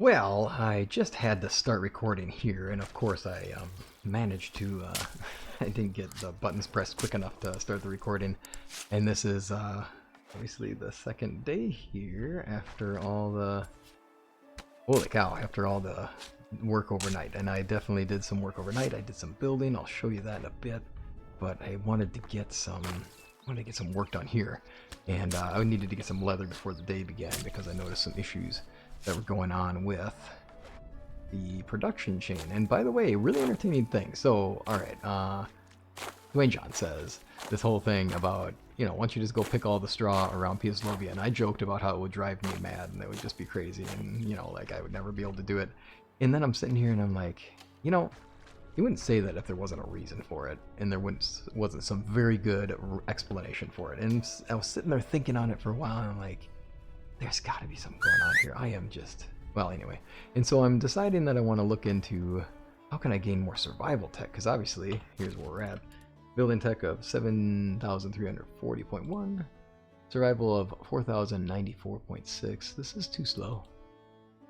Well, I just had to start recording here, and of course I managed to, I didn't get the buttons pressed quick enough to start the recording. And this is obviously the second day here after all the, holy cow, after all the work overnight. And I definitely did some work overnight. I did some building, I'll show you that in a bit. But I wanted to get some work done here. And I needed to get some leather before the day began because I noticed some issues that were going on with the production chain. And by the way, really entertaining thing. So, alright, Dwayne John says this whole thing about, you know, once you just go pick all the straw around Pieslovia, and I joked about how it would drive me mad and it would just be crazy and, you know, like I would never be able to do it. And then I'm sitting here and I'm like, you know, you wouldn't say that if there wasn't a reason for it and there wasn't some very good explanation for it. And I was sitting there thinking on it for a while and I'm like, there's got to be something going on here. I am just, well, anyway. And so I'm deciding that I want to look into how can I gain more survival tech, because obviously, here's where we're at. Building tech of 7,340.1. Survival of 4,094.6. This is too slow.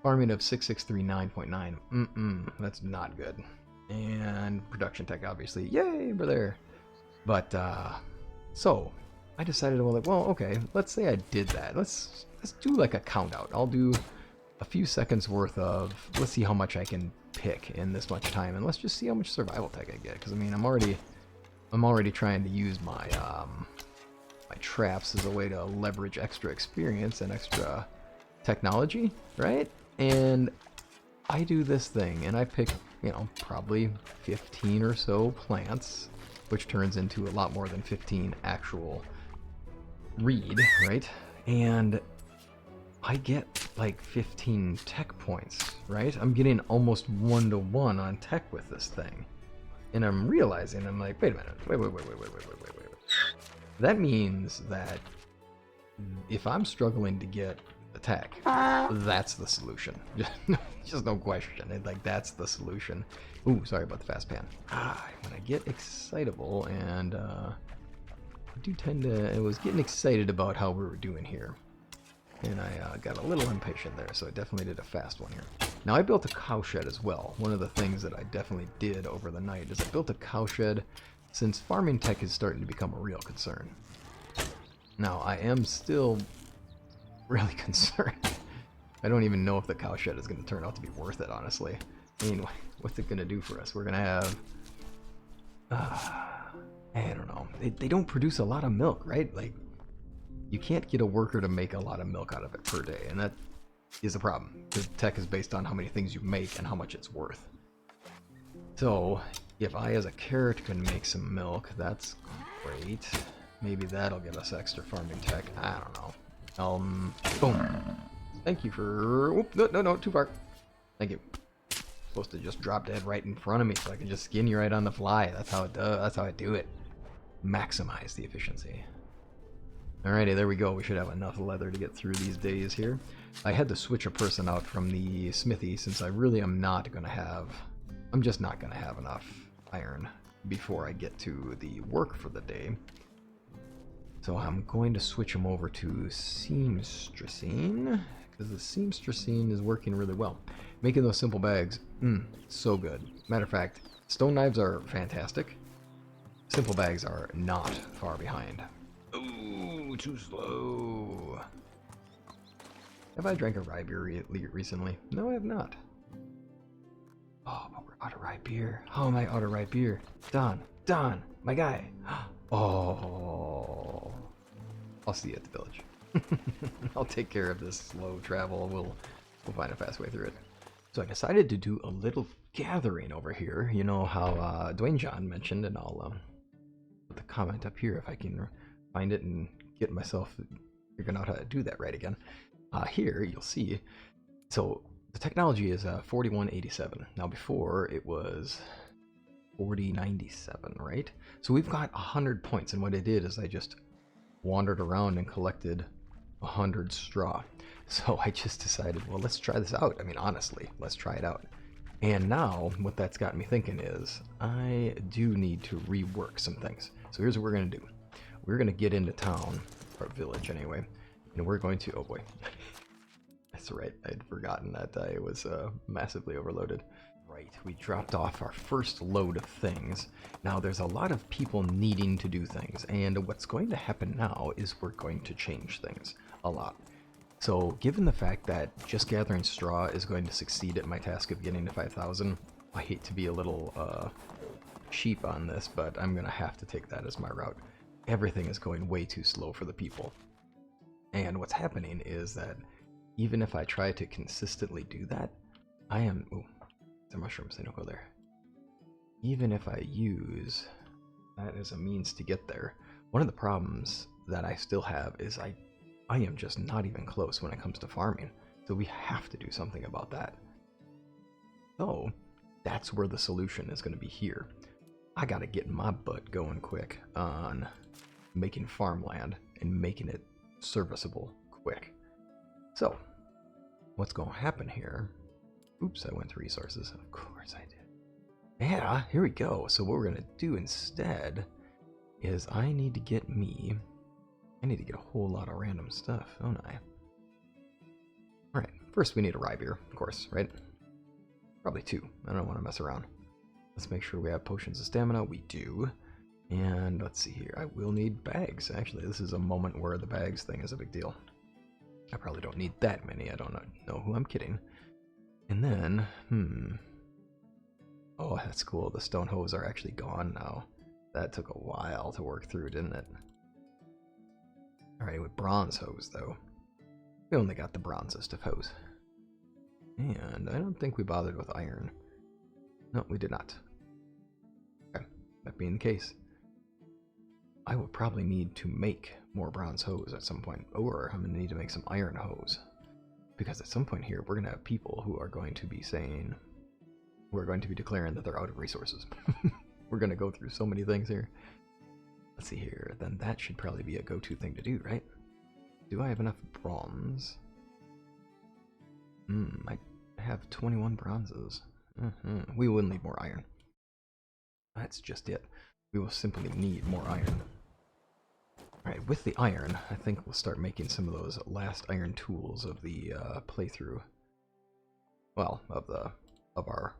Farming of 6,639.9. That's not good. And production tech, obviously. Yay, we're there. But, so, I decided, well, okay, let's say I did that. Let's do like a count out. I'll do a few seconds worth of, let's see how much I can pick in this much time, and let's just see how much survival tech I get. Because I mean, I'm already trying to use my my traps as a way to leverage extra experience and extra technology, right? And I do this thing, and I pick, you know, probably 15 or so plants, which turns into a lot more than 15 actual reed, right? And I get like 15 tech points, right? I'm getting almost 1-to-1 on tech with this thing. And I'm realizing, I'm like, wait a minute, wait. That means that if I'm struggling to get the tech, that's the solution. Just no question. Like, that's the solution. Ooh, sorry about the fast pan. When I get excitable, and I do tend to, I was getting excited about how we were doing here. And I got a little impatient there, so I definitely did a fast one here. Now, I built a cowshed as well. One of the things that I definitely did over the night is I built a cowshed since farming tech is starting to become a real concern. Now, I am still really concerned. I don't even know if the cowshed is going to turn out to be worth it, honestly. I mean, what's it going to do for us? We're going to have... I don't know. They don't produce a lot of milk, right? Like, you can't get a worker to make a lot of milk out of it per day, and that is a problem, because tech is based on how many things you make and how much it's worth. So, if I as a carrot can make some milk, that's great. Maybe that'll give us extra farming tech. I don't know. Boom. Thank you for... Oop, no, too far. Thank you. Supposed to just drop dead right in front of me so I can just skin you right on the fly. That's how it does. That's how I do it. Maximize the efficiency. Alrighty, there we go. We should have enough leather to get through these days here. I had to switch a person out from the smithy since I really am not going to have... I'm just not going to have enough iron before I get to the work for the day. So I'm going to switch him over to seamstressing, because the seamstressing is working really well. Making those simple bags, so good. Matter of fact, stone knives are fantastic. Simple bags are not far behind. Ooh, too slow. Have I drank a rye beer recently? No, I have not. Oh, but we're out of rye beer. How am I out of rye beer? Don, my guy. Oh. I'll see you at the village. I'll take care of this slow travel. We'll find a fast way through it. So I decided to do a little gathering over here. You know how Dwayne John mentioned, and I'll put the comment up here if I can find it and get myself figuring out how to do that right again. Here you'll see, so the technology is 4187. Now before it was 4097, right? So we've got 100 points, and what I did is I just wandered around and collected 100 straw. So I just decided, well, let's try this out. I mean, honestly, let's try it out. And now what that's got me thinking is I do need to rework some things. So here's what we're going to do. We're going to get into town, or village anyway, and we're going to, oh boy, I That's right. I'd forgotten that I was massively overloaded. Right, we dropped off our first load of things. Now there's a lot of people needing to do things, and what's going to happen now is we're going to change things a lot. So given the fact that just gathering straw is going to succeed at my task of getting to 5,000, I hate to be a little cheap on this, but I'm going to have to take that as my route. Everything is going way too slow for the people. And what's happening is that even if I try to consistently do that, I am... Ooh, the mushrooms, they don't go there. Even if I use that as a means to get there, one of the problems that I still have is I am just not even close when it comes to farming. So we have to do something about that. So that's where the solution is going to be here. I got to get my butt going quick on making farmland and making it serviceable quick. So what's going to happen here? Oops, I went to resources. Of course I did. Yeah, here we go. So what we're going to do instead is I need to get a whole lot of random stuff, don't I? Alright, first we need a rye beer, of course, right? Probably 2. I don't want to mess around. Let's make sure we have potions of stamina. We do. And let's see here. I will need bags. Actually, this is a moment where the bags thing is a big deal. I probably don't need that many. I don't know who I'm kidding. And then, oh, that's cool. The stone hose are actually gone now. That took a while to work through, didn't it? Alright, with bronze hose, though. We only got the bronzest of hose. And I don't think we bothered with iron. No, we did not. Okay, that being the case, I will probably need to make more bronze hose at some point. Or I'm going to need to make some iron hose. Because at some point here, we're going to have people who are going to be saying, we're going to be declaring that they're out of resources. We're going to go through so many things here. Let's see here. Then that should probably be a go-to thing to do, right? Do I have enough bronze? I have 21 bronzes. We will need more iron. That's just it. We will simply need more iron. Alright, with the iron, I think we'll start making some of those last iron tools of the playthrough. Well, of our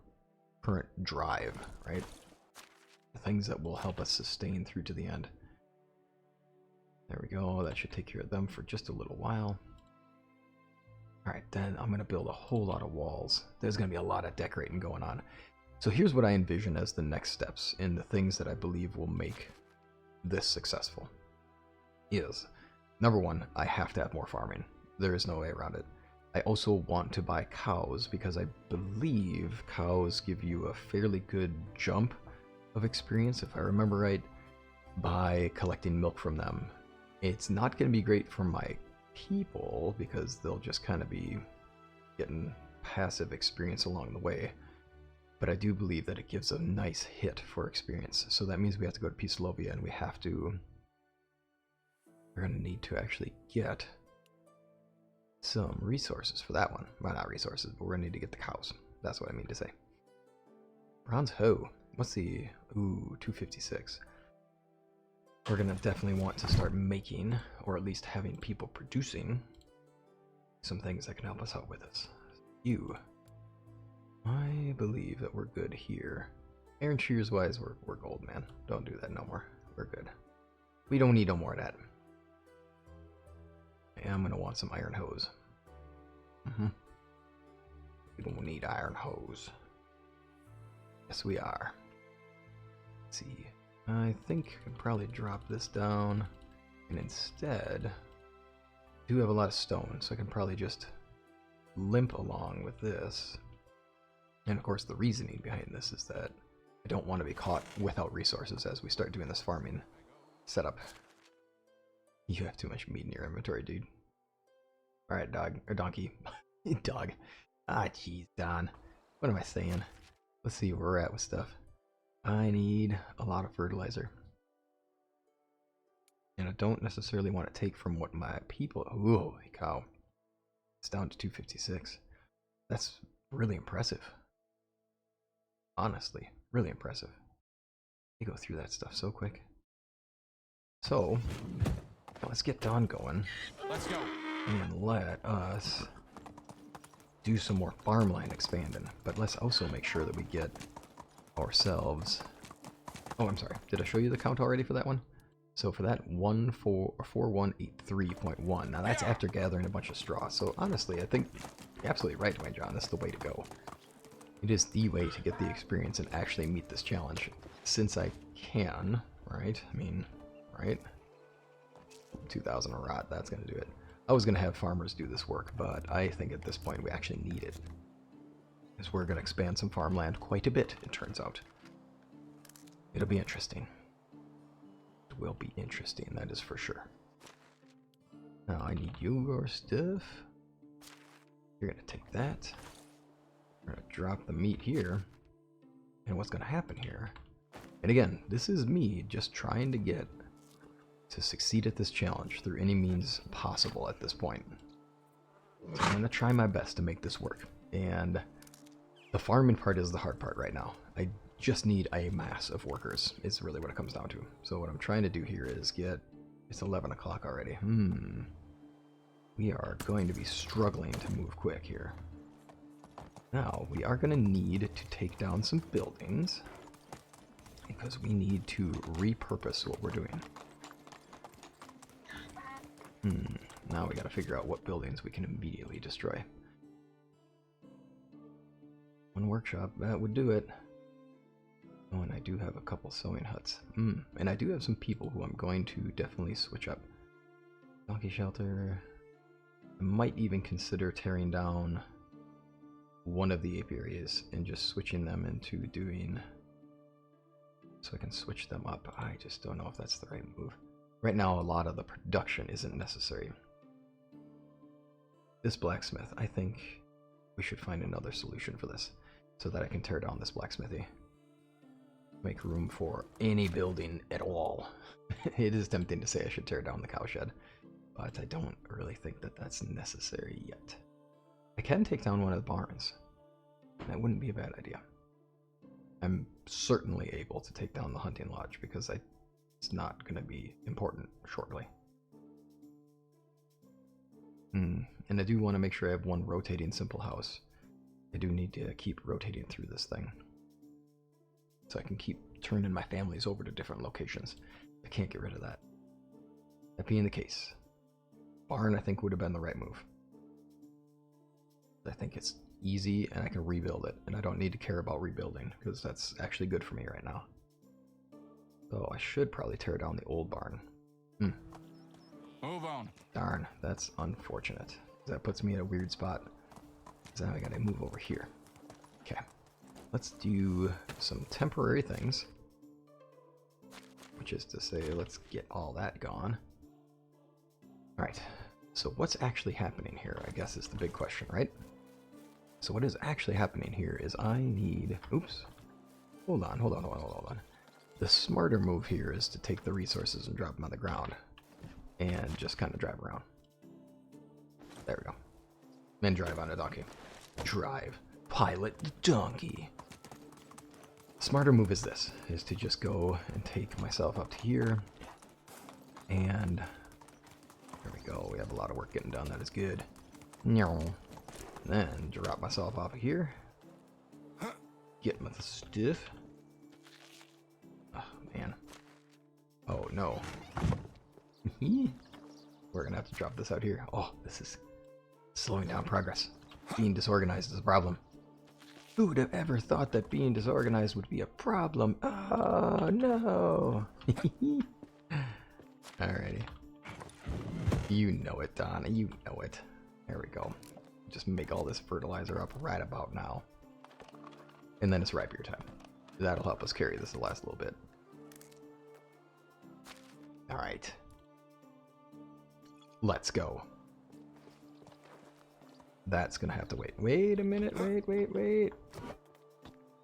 current drive, right? The things that will help us sustain through to the end. There we go, that should take care of them for just a little while. Alright, then I'm going to build a whole lot of walls. There's going to be a lot of decorating going on. So here's what I envision as the next steps in the things that I believe will make this successful. Is, number one, I have to have more farming. There is no way around it. I also want to buy cows because I believe cows give you a fairly good jump of experience, if I remember right, by collecting milk from them. It's not going to be great for my people because they'll just kind of be getting passive experience along the way. But I do believe that it gives a nice hit for experience. So that means we have to go to Peacelovia and we're going to need to actually get some resources for that one. Well, not resources, but we're going to need to get the cows. That's what I mean to say. Bronze hoe. What's the... Ooh, 256. We're going to definitely want to start making, or at least having people producing, some things that can help us out with this. I believe that we're good here. Iron shears wise, we're gold, man. Don't do that no more. We're good. We don't need no more of that. I'm going to want some iron hose. We don't need iron hose. Yes, we are. Let's see. I think I can probably drop this down. And instead, I do have a lot of stone, so I can probably just limp along with this. And of course, the reasoning behind this is that I don't want to be caught without resources as we start doing this farming setup. You have too much meat in your inventory, dude. Alright, dog. Or donkey. Dog. Ah, jeez, Don. What am I saying? Let's see where we're at with stuff. I need a lot of fertilizer. And I don't necessarily want to take from what my people... Ooh, holy cow. It's down to 256. That's really impressive. Honestly, really impressive. You go through that stuff so quick. So, let's get Dawn going. Let's go. And let us do some more farmland expanding, but let's also make sure that we get ourselves... Oh, I'm sorry. Did I show you the count already for that one? So for that 4183.1, now that's after gathering a bunch of straw. So honestly, I think you're absolutely right, Dwayne John. This is the way to go. It is the way to get the experience and actually meet this challenge. Since I can, right? I mean, right? 2,000 a rot, that's going to do it. I was going to have farmers do this work, but I think at this point we actually need it. Because we're going to expand some farmland quite a bit, it turns out. It'll be interesting. It will be interesting, that is for sure. Now I need your stuff. You're going to take that. We're going to drop the meat here. And what's going to happen here... And again, this is me just trying to get to succeed at this challenge through any means possible at this point. So I'm going to try my best to make this work. And the farming part is the hard part right now. I just need a mass of workers is really what it comes down to. So what I'm trying to do here is get... It's 11 o'clock already. We are going to be struggling to move quick here. Now, we are going to need to take down some buildings, because we need to repurpose what we're doing. Now we got to figure out what buildings we can immediately destroy. One workshop, that would do it. Oh, and I do have a couple sewing huts. And I do have some people who I'm going to definitely switch up. Donkey shelter. I might even consider tearing down one of the apiaries and just switching them into doing... So I can switch them up. I just don't know if that's the right move. Right now, a lot of the production isn't necessary. This blacksmith, I think we should find another solution for this, so that I can tear down this blacksmithy. Make room for any building at all. It is tempting to say I should tear down the cowshed, but I don't really think that that's necessary yet. I can take down one of the barns. That wouldn't be a bad idea. I'm certainly able to take down the hunting lodge because it's not going to be important shortly. And I do want to make sure I have one rotating simple house. I do need to keep rotating through this thing, so I can keep turning my families over to different locations. I can't get rid of that. That being the case, barn I think would have been the right move. I think it's easy and I can rebuild it, and I don't need to care about rebuilding because that's actually good for me right now. So I should probably tear down the old barn. Move on. Darn, that's unfortunate. That puts me in a weird spot. So now I gotta move over here. Okay, let's do some temporary things, which is to say, let's get all that gone. Alright, so what's actually happening here, I guess, is the big question, right? So what is actually happening here is I need... Oops. Hold on. The smarter move here is to take the resources and drop them on the ground. And just kind of drive around. There we go. And drive on a donkey. Drive. Pilot the donkey. Smarter move is this. Is to just go and take myself up to here. And... there we go. We have a lot of work getting done. That is good. Then drop myself off of here. Get my stuff. Oh, man. Oh, no. We're gonna have to drop this out here. Oh, this is slowing down progress. Being disorganized is a problem. Who would have ever thought that being disorganized would be a problem? Oh, no. Alrighty. You know it, Donna. You know it. There we go. Just make all this fertilizer up right about now. And then it's rapier time. That'll help us carry this the last little bit. Alright. Let's go. That's gonna have to wait. Wait a minute. Wait.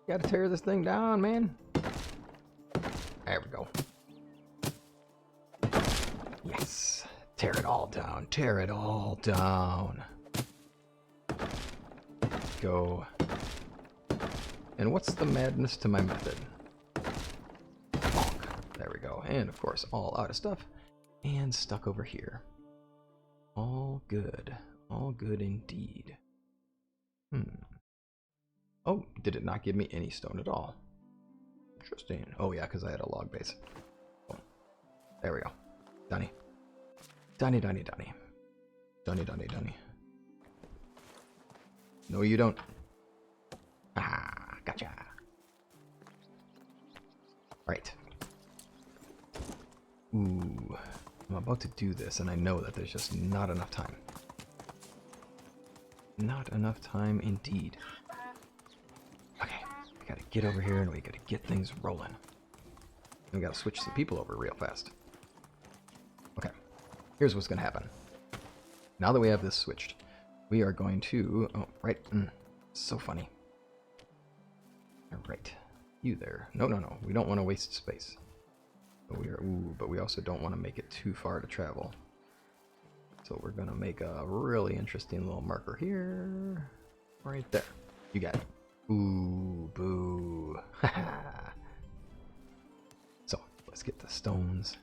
Gotta tear this thing down, man. There we go. Yes. Tear it all down. Tear it all down. Go. And what's the madness to my method? Bonk. There we go. And of course, all out of stuff. And stuck over here. All good. All good indeed. Oh, did it not give me any stone at all? Interesting. Oh yeah, because I had a log base. Oh, there we go. Dunny. Dunny, Dunny, Dunny. Dunny, Dunny, Dunny. No, you don't. Ah, gotcha. Right. Ooh. I'm about to do this, and I know that there's just not enough time. Not enough time indeed. Okay, we gotta get over here, and we gotta get things rolling. And we gotta switch some people over real fast. Okay, here's what's gonna happen. Now that we have this switched, we are going to... Oh, right. So funny. Alright. You there. No, no, no. We don't want to waste space. But we are... Ooh, but we also don't want to make it too far to travel. So we're going to make a really interesting little marker here. Right there. You got it. Ooh, boo. So, let's get the stones.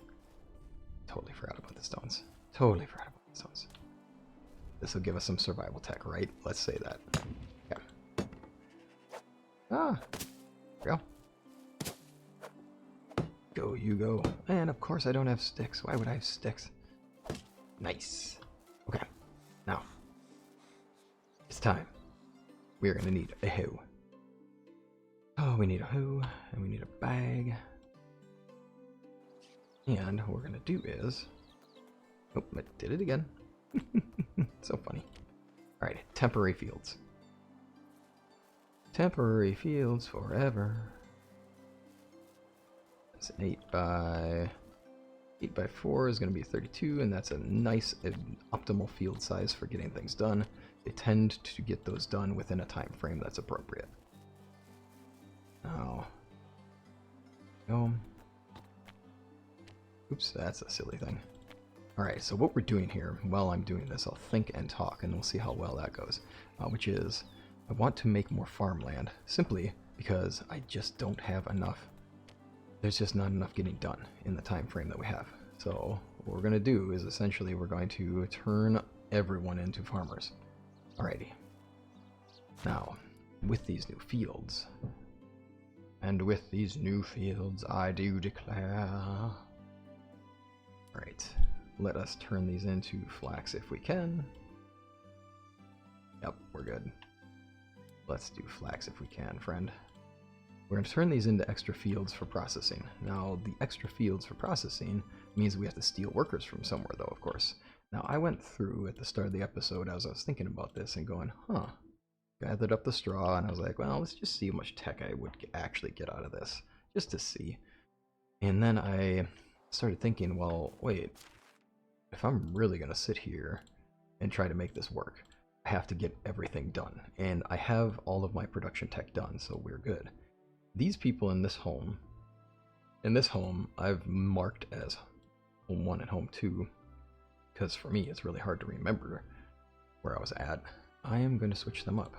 Totally forgot about the stones. Totally forgot about the stones. This will give us some survival tech, right? Let's say that. Okay. Ah. There we go. Go, you go. And of course I don't have sticks. Why would I have sticks? Nice. Okay. Now. It's time. We are going to need a hoe. Oh, we need a hoe. And we need a bag. And what we're going to do is... Oh, I did it again. So funny. Alright, temporary fields. Temporary fields forever. That's an 8 by 4 is going to be 32, and that's a nice optimal field size for getting things done. They tend to get those done within a time frame that's appropriate. Now, oops, that's a silly thing. Alright, so what we're doing here, while I'm doing this, I'll think and talk, and we'll see how well that goes. Which is, I want to make more farmland, simply because I just don't have enough. There's just not enough getting done in the time frame that we have. So, what we're going to do is essentially we're going to turn everyone into farmers. Alrighty. Now, with these new fields, I do declare... Alright. Let us turn these into flax if we can. Yep, we're good. Let's do flax if we can, friend. We're going to turn these into extra fields for processing. Now, the extra fields for processing means we have to steal workers from somewhere, though, of course. Now, I went through at the start of the episode as I was thinking about this and going, gathered up the straw, and I was like, well, let's just see how much tech I would actually get out of this, just to see. And then I started thinking, well, wait. If I'm really going to sit here and try to make this work, I have to get everything done. And I have all of my production tech done, so we're good. These people in this home, I've marked as home 1 and home 2, because for me it's really hard to remember where I was at. I am going to switch them up.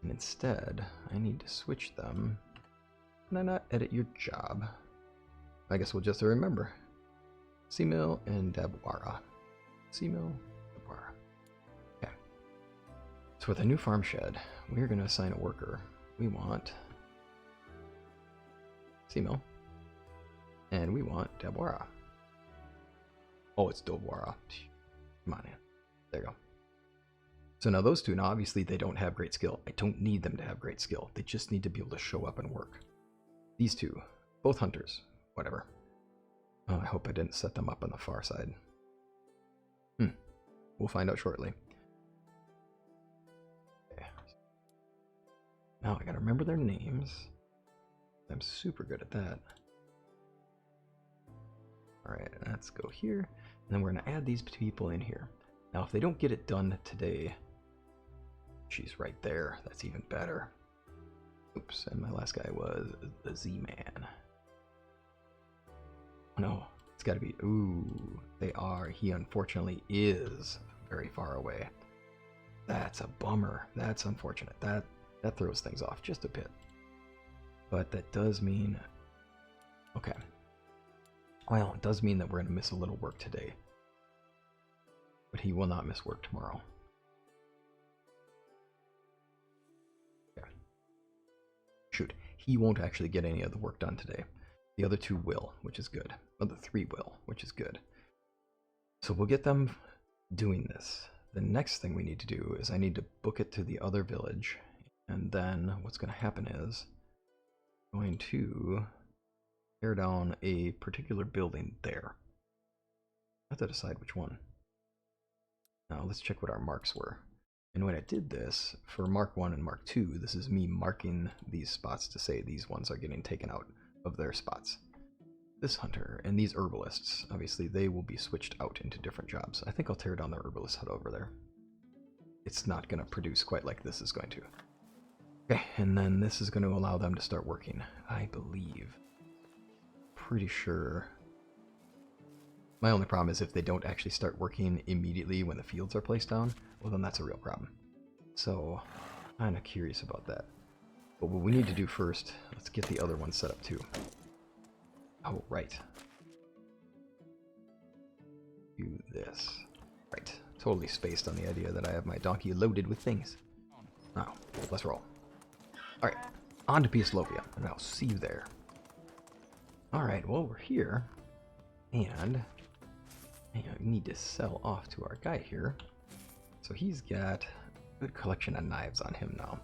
And instead, I need to switch them. Can I not edit your job? I guess we'll just remember. Seamill and Dabwara. Seamill, Dabwara. Okay. So with a new farm shed, we're going to assign a worker. We want Seamill. And we want Dabwara. Oh, it's Dobwara. Come on in. There you go. So now those two, now obviously they don't have great skill. I don't need them to have great skill. They just need to be able to show up and work. These two, both hunters, whatever. I hope I didn't set them up on the far side. We'll find out shortly. Okay. Now I gotta remember their names. I'm super good at that. Alright, let's go here. And then we're gonna add these people in here. Now if they don't get it done today, she's right there. That's even better. Oops, and my last guy was the Z-Man. No, it's got to be... Ooh, they are. He unfortunately is very far away. That's a bummer. That's unfortunate. That throws things off just a bit. But that does mean... Okay. Well, it does mean that we're going to miss a little work today. But he will not miss work tomorrow. he won't actually get any of the work done today. The other two will, which is good. Other three will, which is good. So we'll get them doing this. The next thing we need to do is I need to book it to the other village. And then what's going to happen is I'm going to tear down a particular building there. I have to decide which one. Now let's check what our marks were. And when I did this, for Mark 1 and Mark 2, this is me marking these spots to say these ones are getting taken out of their spots. This hunter and these herbalists, obviously they will be switched out into different jobs. I think I'll tear down the herbalist hut over there. It's not going to produce quite like this is going to. Okay, and then this is going to allow them to start working, I believe. Pretty sure. My only problem is if they don't actually start working immediately when the fields are placed down, well then that's a real problem. So, kind of curious about that. But what we need to do first, let's get the other one set up too. Oh, right. Do this. Right. Totally spaced on the idea that I have my donkey loaded with things. Now, let's roll. Alright, on to Peacelopia, and I'll see you there. Alright, well, we're here, and I need to sell off to our guy here. So he's got a good collection of knives on him now.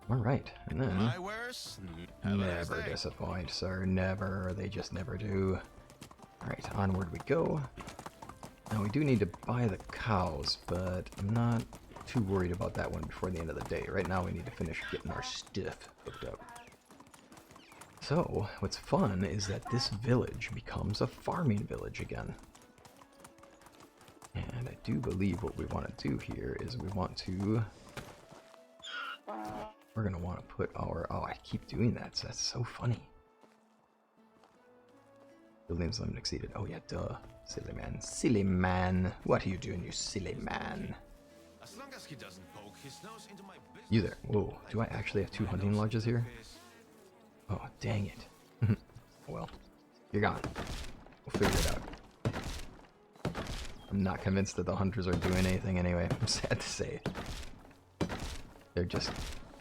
Alright, and then... My worst? Never disappoint, sir, never. They just never do. Alright, onward we go. Now we do need to buy the cows, but I'm not too worried about that one before the end of the day. Right now we need to finish getting our stuff hooked up. So, what's fun is that this village becomes a farming village again. And I do believe what we want to do here is we want to... We're going to want to put our... Oh, I keep doing that, so that's so funny. Buildings limit exceeded. Oh yeah, duh. Silly man. Silly man. What are you doing, you silly man? As long as he doesn't poke his nose into my business. You there. Whoa. Do I actually have 2 hunting lodges here? Oh, dang it. Well, you're gone. We'll figure it out. I'm not convinced that the hunters are doing anything anyway. I'm sad to say. They're just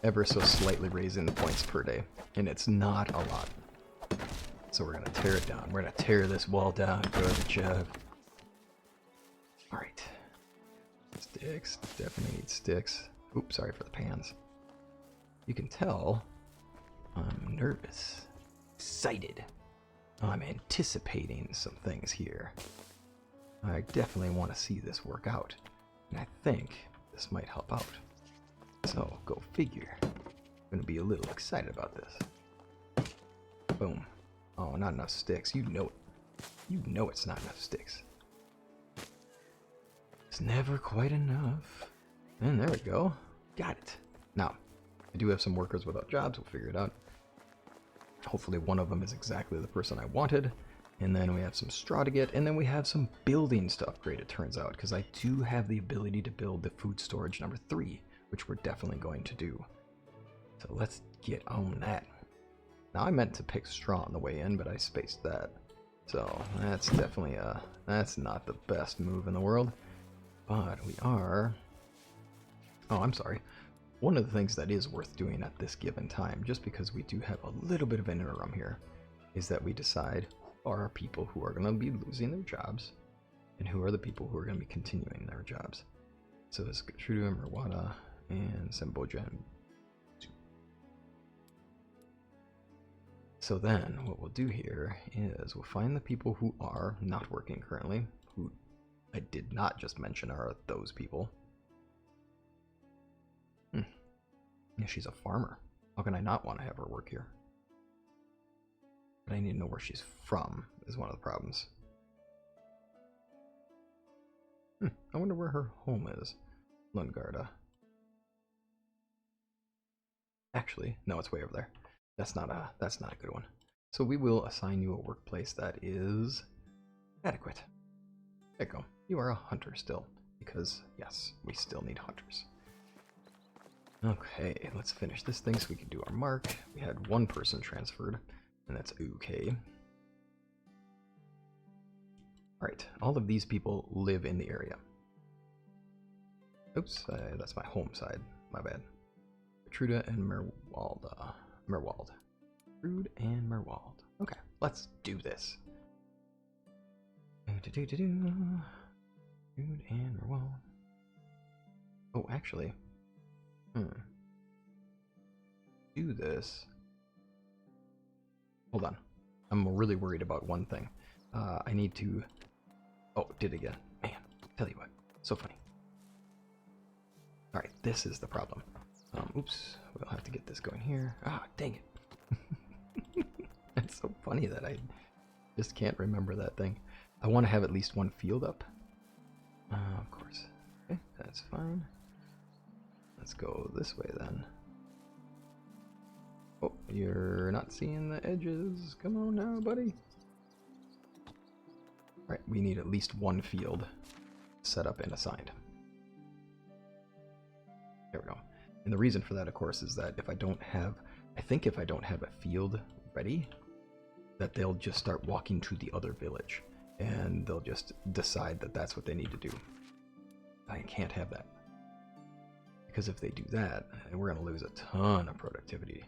ever so slightly raising the points per day. And it's not a lot. So we're going to tear it down. We're going to tear this wall down. Good job. Alright. Sticks. Definitely need sticks. Oops, sorry for the pans. You can tell I'm nervous. Excited. I'm anticipating some things here. I definitely want to see this work out. And I think this might help out. So, go figure. I'm going to be a little excited about this. Boom. Oh, not enough sticks. You know it. You know it's not enough sticks. It's never quite enough. And there we go. Got it. Now, I do have some workers without jobs. We'll figure it out. Hopefully one of them is exactly the person I wanted. And then we have some straw to get. And then we have some building to upgrade, it turns out. Because I do have the ability to build the food storage number 3. Which we're definitely going to do. So let's get on that. Now I meant to pick straw on the way in, but I spaced that. So that's definitely that's not the best move in the world. But we are... Oh, I'm sorry. One of the things that is worth doing at this given time, just because we do have a little bit of an interim here, is that we decide who are people who are going to be losing their jobs, and who are the people who are going to be continuing their jobs. So it's Truda, Merwada, and Semboja. So then, what we'll do here is we'll find the people who are not working currently, who I did not just mention are those people. Yeah, she's a farmer. How can I not want to have her work here? But I need to know where she's from, is one of the problems. I wonder where her home is. Lungarda. Actually, no, it's way over there. That's not a good one. So we will assign you a workplace that is adequate. There you go. You are a hunter still, because yes, we still need hunters. Okay, let's finish this thing so we can do our mark. We had one person transferred, and that's okay. Alright, all of these people live in the area. Oops, that's my home side. My bad. Truda and Merwalda. Merwald. Rude and Merwald. Okay, let's do this. Rude and Merwald. Oh, actually. Do this. Hold on. I'm really worried about one thing. I need to... Oh, did it again. Man, tell you what. So funny. Alright, this is the problem. Oops. We'll have to get this going here. Ah, dang it. It's so funny that I just can't remember that thing. I want to have at least one field up. Of course. Okay, that's fine. Let's go this way then. Oh, you're not seeing the edges. Come on now, buddy. Alright, we need at least one field set up and assigned. There we go. And the reason for that, of course, is that if I don't have... I think if I don't have a field ready, that they'll just start walking to the other village. And they'll just decide that that's what they need to do. I can't have that. Because if they do that, we're going to lose a ton of productivity.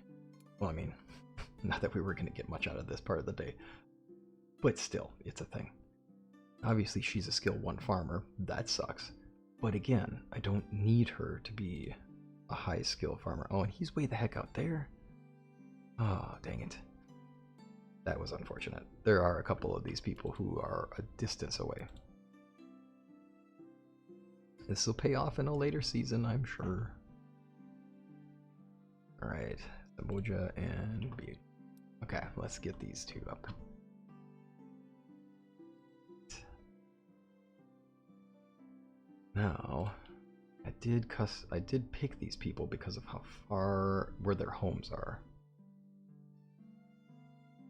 Well, I mean, not that we were going to get much out of this part of the day. But still, it's a thing. Obviously, she's a skill 1 farmer. That sucks. But again, I don't need her to be a high skill farmer. Oh, and he's way the heck out there. Oh, dang it. That was unfortunate. There are a couple of these people who are a distance away. This will pay off in a later season, I'm sure. Alright, Samoja and Butte. Okay, let's get these two up. Now, I did pick these people because of how far where their homes are.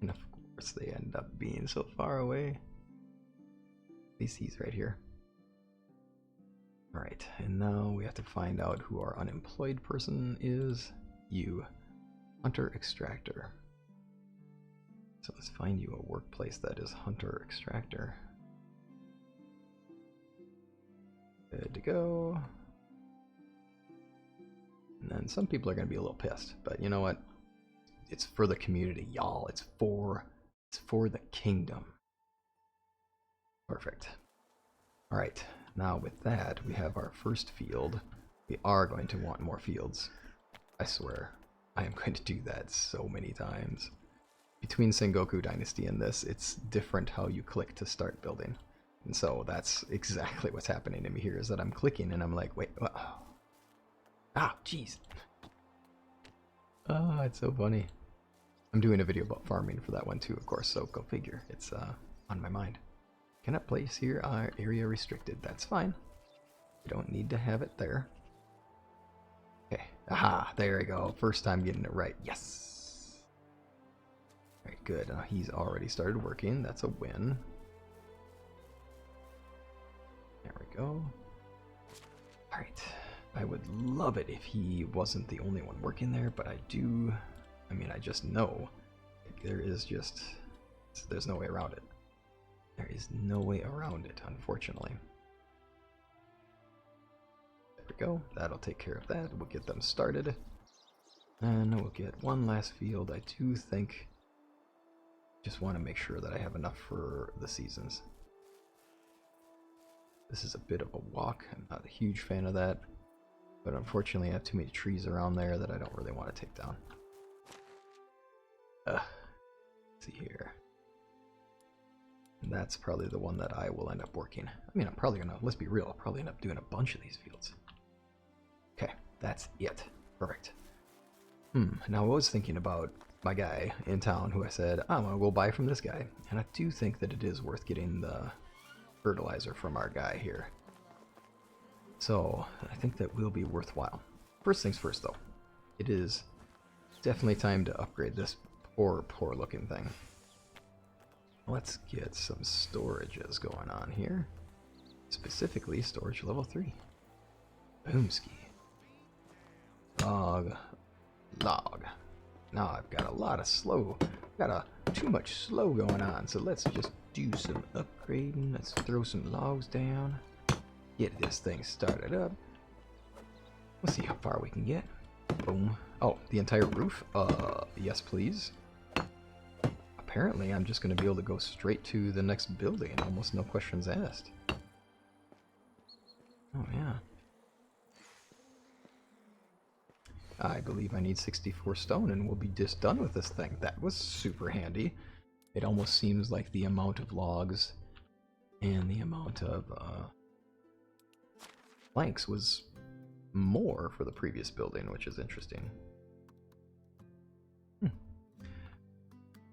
And of course they end up being so far away. At least he's right here. Alright, and now we have to find out who our unemployed person is. You. Hunter Extractor. So let's find you a workplace that is Hunter Extractor. Good to go. And then some people are going to be a little pissed, but you know what? It's for the community, y'all. It's for the kingdom. Perfect. All right. Now with that, we have our first field. We are going to want more fields. I swear. I am going to do that so many times. Between Sengoku Dynasty and this, it's different how you click to start building. And so that's exactly what's happening to me here, is that I'm clicking and I'm like, wait, jeez. Oh, it's so funny. I'm doing a video about farming for that one too, of course, so go figure. It's on my mind. Cannot place here, area restricted. That's fine. We don't need to have it there. Okay, aha, there we go. First time getting it right. Yes. Alright, good. He's already started working. That's a win. There we go. Alright. I would love it if he wasn't the only one working there, but I just know there's no way around it. There is no way around it, unfortunately. There we go. That'll take care of that. We'll get them started. And we'll get one last field. I do think... just want to make sure that I have enough for the seasons. This is a bit of a walk. I'm not a huge fan of that. But unfortunately I have too many trees around there that I don't really want to take down. Let's see here. And that's probably the one that I will end up working. I mean, I'm probably gonna, let's be real, I'll probably end up doing a bunch of these fields. Okay, that's it. Perfect. Now I was thinking about my guy in town who I said, I'm gonna go buy from this guy. And I do think that it is worth getting the fertilizer from our guy here. So I think that will be worthwhile. First things first though, it is definitely time to upgrade this poor looking thing. Let's get some storages going on here. Specifically storage level 3. Boomski. Log. Now I've got a lot of slow, too much slow going on, so let's just do some upgrading. Let's throw some logs down. Get this thing started up. We'll see how far we can get. Boom. Oh, the entire roof? Yes, please. Apparently, I'm just going to be able to go straight to the next building. Almost no questions asked. Oh, yeah. I believe I need 64 stone and we'll be just done with this thing. That was super handy. It almost seems like the amount of logs and the amount of planks was more for the previous building, which is interesting.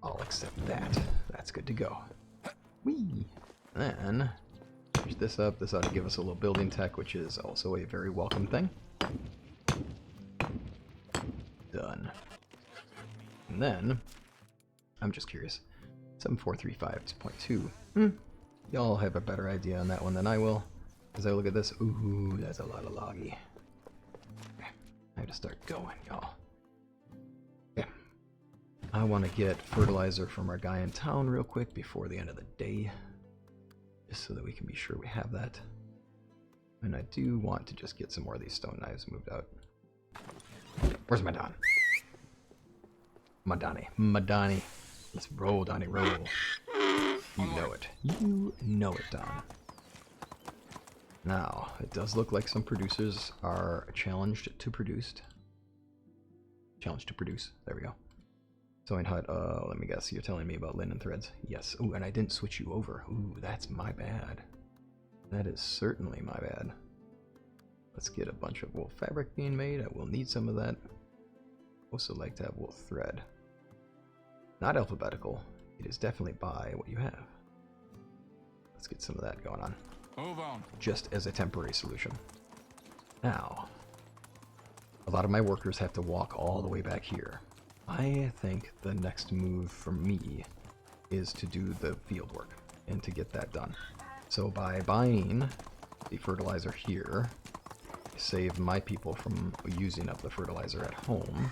I'll accept that. That's good to go. Whee! Then, finish this up. This ought to give us a little building tech, which is also a very welcome thing. Done. And then, I'm just curious. 7435.2. Y'all have a better idea on that one than I will. As I look at this, ooh, that's a lot of loggy. Okay, I have to start going, y'all. Okay. I want to get fertilizer from our guy in town real quick before the end of the day. Just so that we can be sure we have that. And I do want to just get some more of these stone knives moved out. Where's my Don? Madani. Let's roll, Donnie, roll. You know it. You know it, Don. Now, it does look like some producers are challenged to produce. Challenged to produce. There we go. Sewing hut. Let me guess. You're telling me about linen threads. Yes. Ooh, and I didn't switch you over. Ooh, that's my bad. That is certainly my bad. Let's get a bunch of wool fabric being made. I will need some of that. Also like to have wool thread. Not alphabetical. It is definitely by what you have. Let's get some of that going on. Move on. Just as a temporary solution. Now, a lot of my workers have to walk all the way back here. I think the next move for me is to do the field work and to get that done. So by buying the fertilizer here, I save my people from using up the fertilizer at home,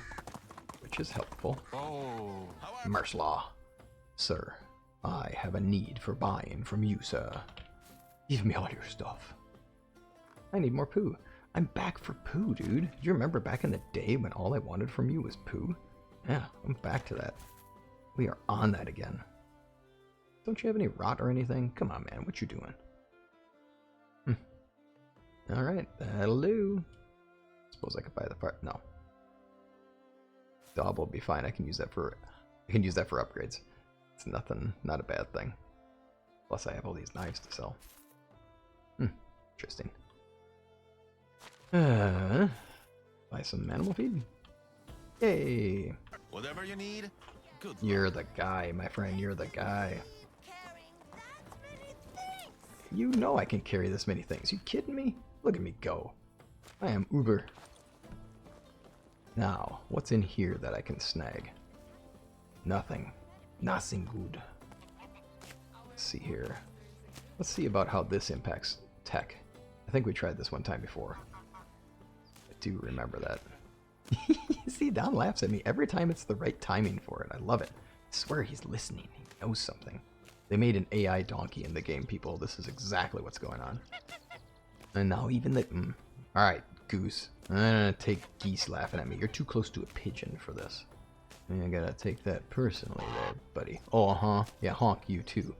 which is helpful. Oh. Marslaw. Sir, I have a need for buying from you, sir. Give me all your stuff. I need more poo. I'm back for poo, dude. Do you remember back in the day when all I wanted from you was poo? Yeah, I'm back to that. We are on that again. Don't you have any rot or anything? Come on, man. What you doing? Alright, that'll do. Suppose I could buy the part. No. Daub will be fine. I can use that for upgrades. It's nothing, not a bad thing. Plus I have all these knives to sell. Interesting. Buy some animal feed. Yay! Whatever you need, good. You're the guy, my friend. You're the guy. You know I can carry this many things. You kidding me? Look at me go. I am Uber. Now, what's in here that I can snag? Nothing. Nothing good. Let's see here. Let's see about how this impacts tech. I think we tried this one time before. I do remember that. See, Don laughs at me every time it's the right timing for it. I love it. I swear he's listening. He knows something. They made an AI donkey in the game, people. This is exactly what's going on. And now even the... Alright, goose. I'm gonna take geese laughing at me. You're too close to a pigeon for this. I gotta take that personally there, buddy. Oh, yeah, honk you too.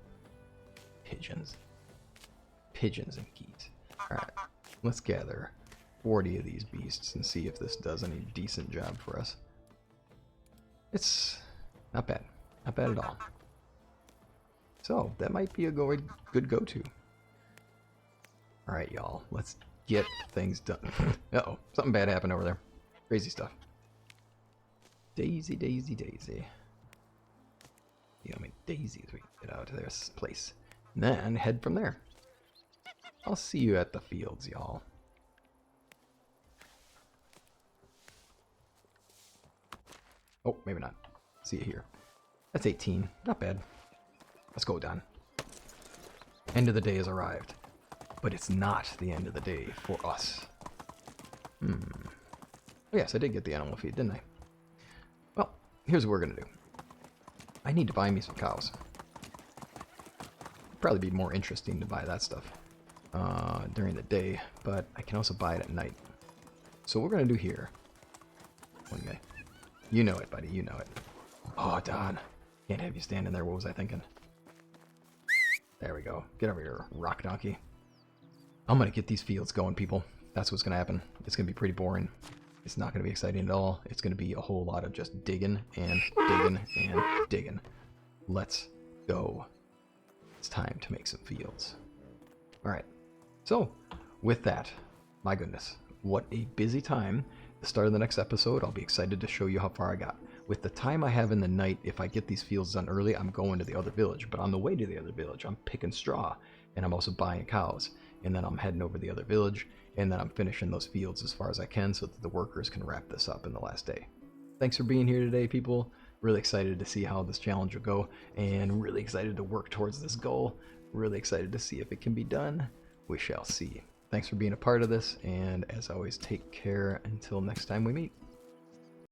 Pigeons. Pigeons and geese. Alright, let's gather 40 of these beasts and see if this does any decent job for us. It's not bad. Not bad at all. So, that might be a good go-to. Alright, y'all. Let's get things done. Uh-oh. Something bad happened over there. Crazy stuff. Daisy, daisy, daisy. See how many daisies we can get out of this place. And then head from there. I'll see you at the fields, y'all. Oh, maybe not. See you here. That's 18. Not bad. Let's go, Don. End of the day has arrived. But it's not the end of the day for us. Oh yes, I did get the animal feed, didn't I? Well, here's what we're going to do. I need to buy me some cows. It'd probably be more interesting to buy that stuff during the day, but I can also buy it at night. So what we're going to do here swing me. You know it, buddy. You know it. Oh, Don. Can't have you standing there. What was I thinking? There we go. Get over here, rock donkey. I'm going to get these fields going, people. That's what's going to happen. It's going to be pretty boring. It's not going to be exciting at all. It's going to be a whole lot of just digging and digging and digging. Let's go. It's time to make some fields. All right. So, with that, my goodness, what a busy time. The start of the next episode, I'll be excited to show you how far I got. With the time I have in the night, if I get these fields done early, I'm going to the other village. But on the way to the other village, I'm picking straw, and I'm also buying cows. And then I'm heading over to the other village, and then I'm finishing those fields as far as I can so that the workers can wrap this up in the last day. Thanks for being here today, people. Really excited to see how this challenge will go, and really excited to work towards this goal. Really excited to see if it can be done. We shall see. Thanks for being a part of this, and as always, take care until next time we meet.